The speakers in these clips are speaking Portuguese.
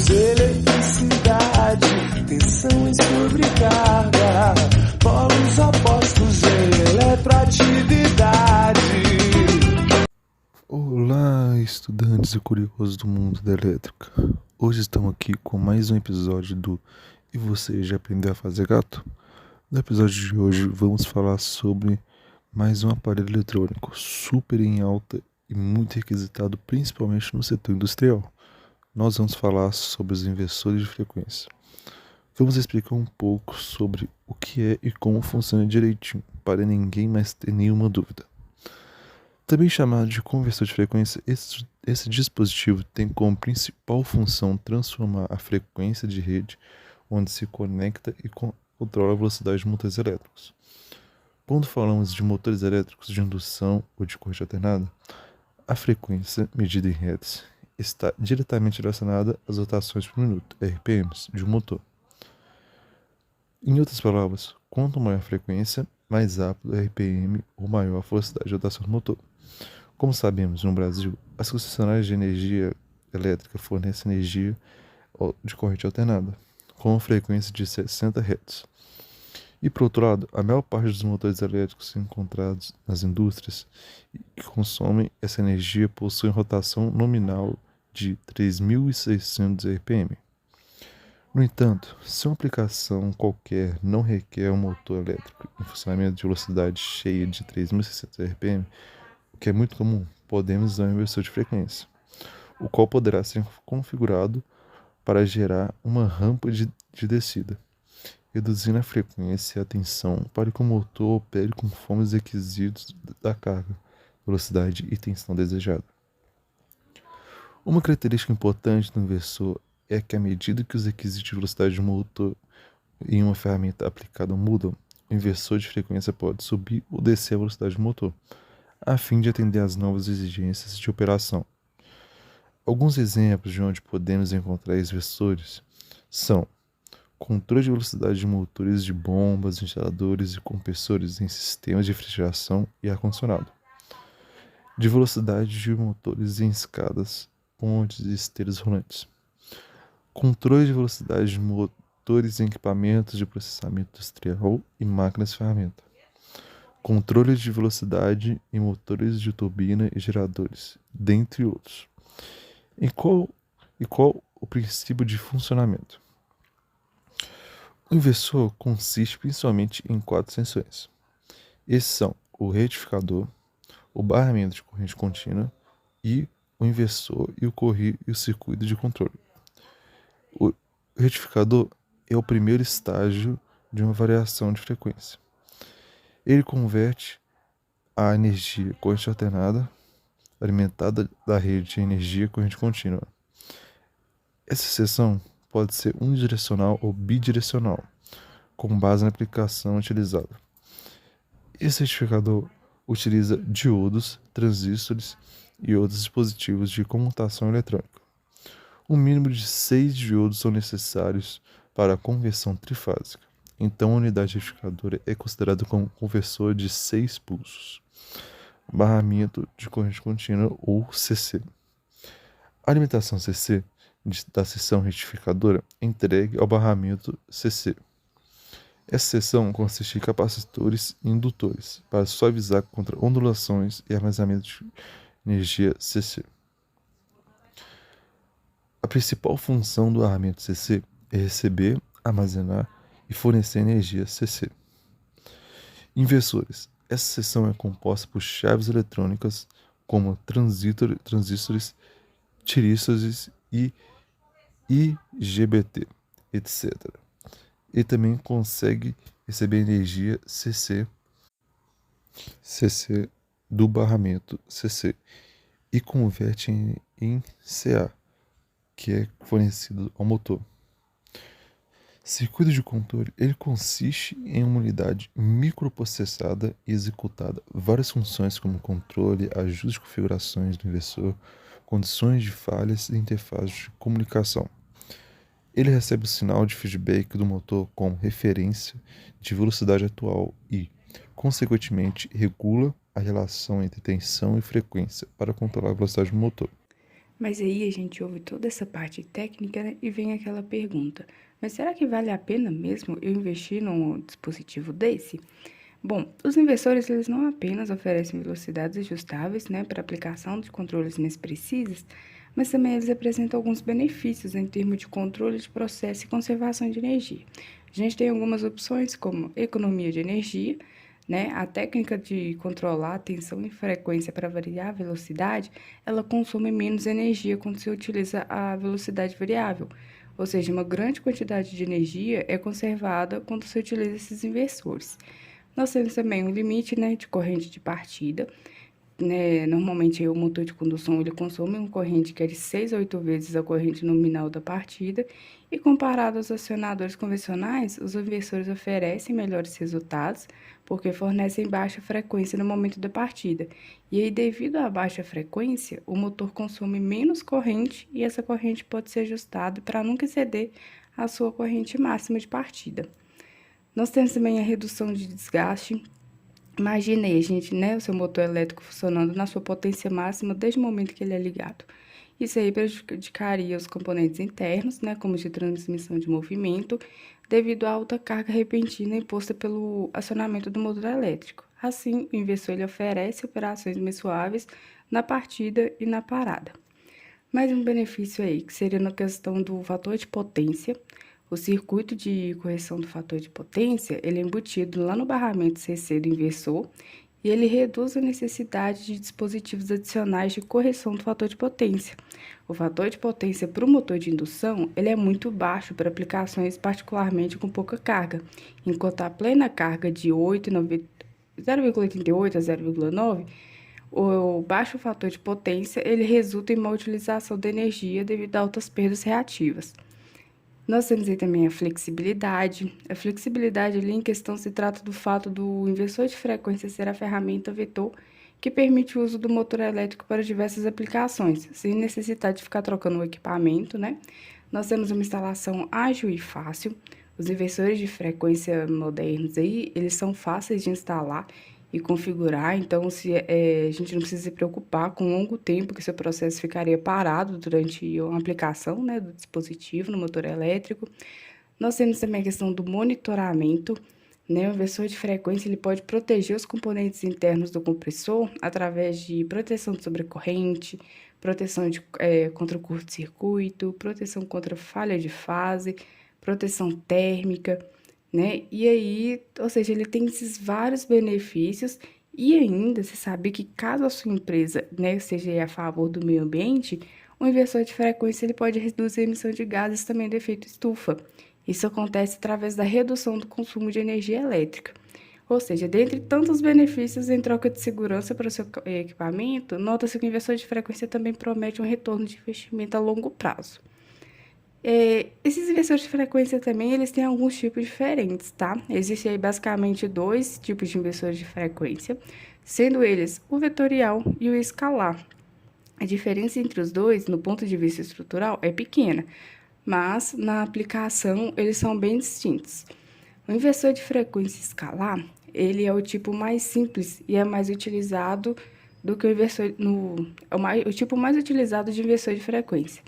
eletricidade, tensão e sobrecarga, polos opostos em eletroatividade. Olá, estudantes e curiosos do mundo da elétrica. Hoje estamos aqui com mais um episódio do E você já aprendeu a fazer gato? No episódio de hoje vamos falar sobre mais um aparelho eletrônico super em alta e muito requisitado principalmente no setor industrial. Nós vamos falar sobre os inversores de frequência. Vamos explicar um pouco sobre o que é e como funciona direitinho, para ninguém mais ter nenhuma dúvida. Também chamado de conversor de frequência, esse dispositivo tem como principal função transformar a frequência de rede onde se conecta e controla a velocidade de motores elétricos. Quando falamos de motores elétricos de indução ou de corrente alternada, a frequência, medida em Hz, está diretamente relacionada às rotações por minuto, RPMs, de um motor. Em outras palavras, quanto maior a frequência, mais rápido o RPM ou maior a velocidade de rotação do motor. Como sabemos, no Brasil, as concessionárias de energia elétrica fornecem energia de corrente alternada, com uma frequência de 60 Hz. E, por outro lado, a maior parte dos motores elétricos encontrados nas indústrias que consomem essa energia possuem rotação nominal de 3.600 RPM. No entanto, se uma aplicação qualquer não requer um motor elétrico em funcionamento de velocidade cheia de 3.600 RPM, o que é muito comum, podemos usar um inversor de frequência, o qual poderá ser configurado para gerar uma rampa de descida, reduzindo a frequência e a tensão para que o motor opere conforme os requisitos da carga, velocidade e tensão desejada. Uma característica importante do inversor é que à medida que os requisitos de velocidade do motor em uma ferramenta aplicada mudam, o inversor de frequência pode subir ou descer a velocidade do motor, a fim de atender às novas exigências de operação. Alguns exemplos de onde podemos encontrar inversores são controle de velocidade de motores de bombas, ventiladores e compressores em sistemas de refrigeração e ar-condicionado, de velocidade de motores em escadas, pontes e esteiras rolantes, controle de velocidade de motores em equipamentos de processamento industrial e máquinas de ferramenta, controle de velocidade em motores de turbina e geradores, dentre outros. E qual o princípio de funcionamento? O inversor consiste principalmente em 4 sensores. Esses são o retificador, o barramento de corrente contínua e o inversor e o circuito de controle. O retificador é o primeiro estágio de uma variação de frequência. Ele converte a energia corrente alternada alimentada da rede de energia corrente contínua. Essa seção pode ser unidirecional ou bidirecional, com base na aplicação utilizada. Esse retificador utiliza diodos, transistores e outros dispositivos de comutação eletrônica. Um mínimo de 6 diodos são necessários para a conversão trifásica. Então, a unidade retificadora é considerada como um conversor de 6 pulsos. Barramento de corrente contínua, ou CC. A alimentação CC da seção retificadora é entregue ao barramento CC. Essa seção consiste em capacitores e indutores para suavizar contra ondulações e armazenamento de energia CC. A principal função do barramento CC é receber, armazenar e fornecer energia CC. Inversores. Essa seção é composta por chaves eletrônicas como transistores, tirístores e IGBT, etc. E também consegue receber energia CC do barramento CC e converte em CA, que é fornecido ao motor. Circuito de controle, ele consiste em uma unidade microprocessada e executada várias funções como controle, ajuste de configurações do inversor, condições de falhas e interface de comunicação. Ele recebe o sinal de feedback do motor como referência de velocidade atual e, consequentemente, regula a relação entre tensão e frequência para controlar a velocidade do motor. Mas aí a gente ouve toda essa parte técnica, né, e vem aquela pergunta: mas será que vale a pena mesmo eu investir num dispositivo desse? Bom, os inversores eles não apenas oferecem velocidades ajustáveis, né, para aplicação de controles mais precisos, mas também eles apresentam alguns benefícios em termos de controle de processo e conservação de energia. A gente tem algumas opções como economia de energia, né? A técnica de controlar a tensão e frequência para variar a velocidade, ela consome menos energia quando se utiliza a velocidade variável. Ou seja, uma grande quantidade de energia é conservada quando se utiliza esses inversores. Nós temos também um limite, né, de corrente de partida, né? Normalmente o motor de condução ele consome uma corrente que é de 6 a 8 vezes a corrente nominal da partida, e comparado aos acionadores convencionais, os inversores oferecem melhores resultados porque fornecem baixa frequência no momento da partida. E aí, devido à baixa frequência, o motor consome menos corrente e essa corrente pode ser ajustada para nunca exceder a sua corrente máxima de partida. Nós temos também a redução de desgaste. Imagine aí, gente, né, o seu motor elétrico funcionando na sua potência máxima desde o momento que ele é ligado. Isso aí prejudicaria os componentes internos, né, como de transmissão de movimento, devido à alta carga repentina imposta pelo acionamento do motor elétrico. Assim, o inversor ele oferece operações mais suaves na partida e na parada. Mais um benefício aí, que seria na questão do fator de potência. O circuito de correção do fator de potência, ele é embutido lá no barramento CC do inversor e ele reduz a necessidade de dispositivos adicionais de correção do fator de potência. O fator de potência para o motor de indução, ele é muito baixo para aplicações particularmente com pouca carga, enquanto a plena carga de 0,88 a 0,9, o baixo fator de potência, ele resulta em má utilização da energia devido a altas perdas reativas. Nós temos aí também a flexibilidade. A flexibilidade ali em questão se trata do fato do inversor de frequência ser a ferramenta vetor que permite o uso do motor elétrico para diversas aplicações, sem necessidade de ficar trocando o equipamento, né? Nós temos uma instalação ágil e fácil. Os inversores de frequência modernos aí, eles são fáceis de instalar e configurar, então a gente não precisa se preocupar com o longo tempo que seu processo ficaria parado durante uma aplicação, né, do dispositivo no motor elétrico. Nós temos também a questão do monitoramento, né? O inversor de frequência ele pode proteger os componentes internos do compressor através de proteção de sobrecorrente, proteção contra o curto-circuito, proteção contra falha de fase, proteção térmica, né? E aí, ou seja, ele tem esses vários benefícios e ainda você sabe que caso a sua empresa, né, seja a favor do meio ambiente, o inversor de frequência ele pode reduzir a emissão de gases também do efeito estufa. Isso acontece através da redução do consumo de energia elétrica. Ou seja, dentre tantos benefícios em troca de segurança para o seu equipamento, nota-se que o inversor de frequência também promete um retorno de investimento a longo prazo. Esses inversores de frequência também, eles têm alguns tipos diferentes, tá? Existem aí basicamente dois tipos de inversores de frequência, sendo eles o vetorial e o escalar. A diferença entre os dois, no ponto de vista estrutural, é pequena, mas na aplicação eles são bem distintos. O inversor de frequência escalar, ele é o tipo mais simples e é mais utilizado do que o tipo mais utilizado de inversor de frequência.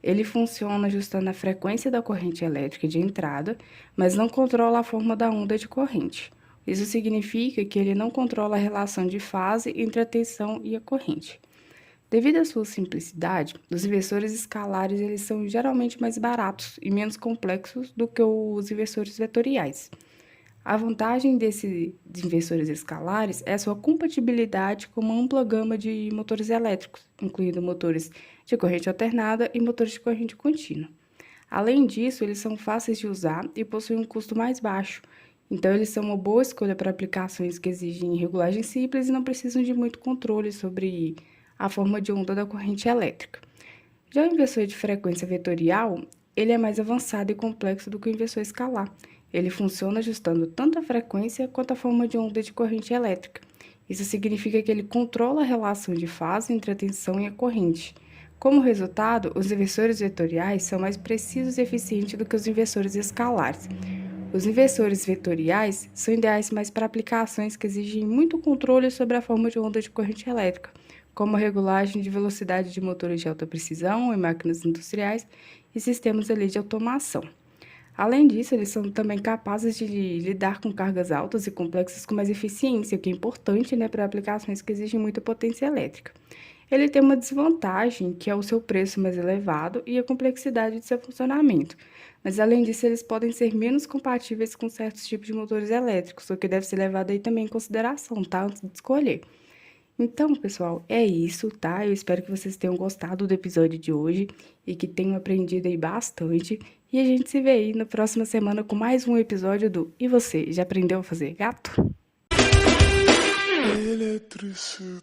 Ele funciona ajustando a frequência da corrente elétrica de entrada, mas não controla a forma da onda de corrente. Isso significa que ele não controla a relação de fase entre a tensão e a corrente. Devido à sua simplicidade, os inversores escalares eles são geralmente mais baratos e menos complexos do que os inversores vetoriais. A vantagem desses inversores escalares é a sua compatibilidade com uma ampla gama de motores elétricos, incluindo motores de corrente alternada e motores de corrente contínua. Além disso, eles são fáceis de usar e possuem um custo mais baixo, então eles são uma boa escolha para aplicações que exigem regulagem simples e não precisam de muito controle sobre a forma de onda da corrente elétrica. Já o inversor de frequência vetorial, ele é mais avançado e complexo do que o inversor escalar. Ele funciona ajustando tanto a frequência quanto a forma de onda de corrente elétrica. Isso significa que ele controla a relação de fase entre a tensão e a corrente. Como resultado, os inversores vetoriais são mais precisos e eficientes do que os inversores escalares. Os inversores vetoriais são ideais mais para aplicações que exigem muito controle sobre a forma de onda de corrente elétrica, como a regulagem de velocidade de motores de alta precisão em máquinas industriais e sistemas ali de automação. Além disso, eles são também capazes de lidar com cargas altas e complexas com mais eficiência, o que é importante, né, para aplicações que exigem muita potência elétrica. Ele tem uma desvantagem, que é o seu preço mais elevado e a complexidade de seu funcionamento. Mas, além disso, eles podem ser menos compatíveis com certos tipos de motores elétricos, o que deve ser levado aí também em consideração, tá? Antes de escolher. Então, pessoal, é isso, tá? Eu espero que vocês tenham gostado do episódio de hoje e que tenham aprendido aí bastante. E a gente se vê aí na próxima semana com mais um episódio do E você, já aprendeu a fazer gato? Eletricidade.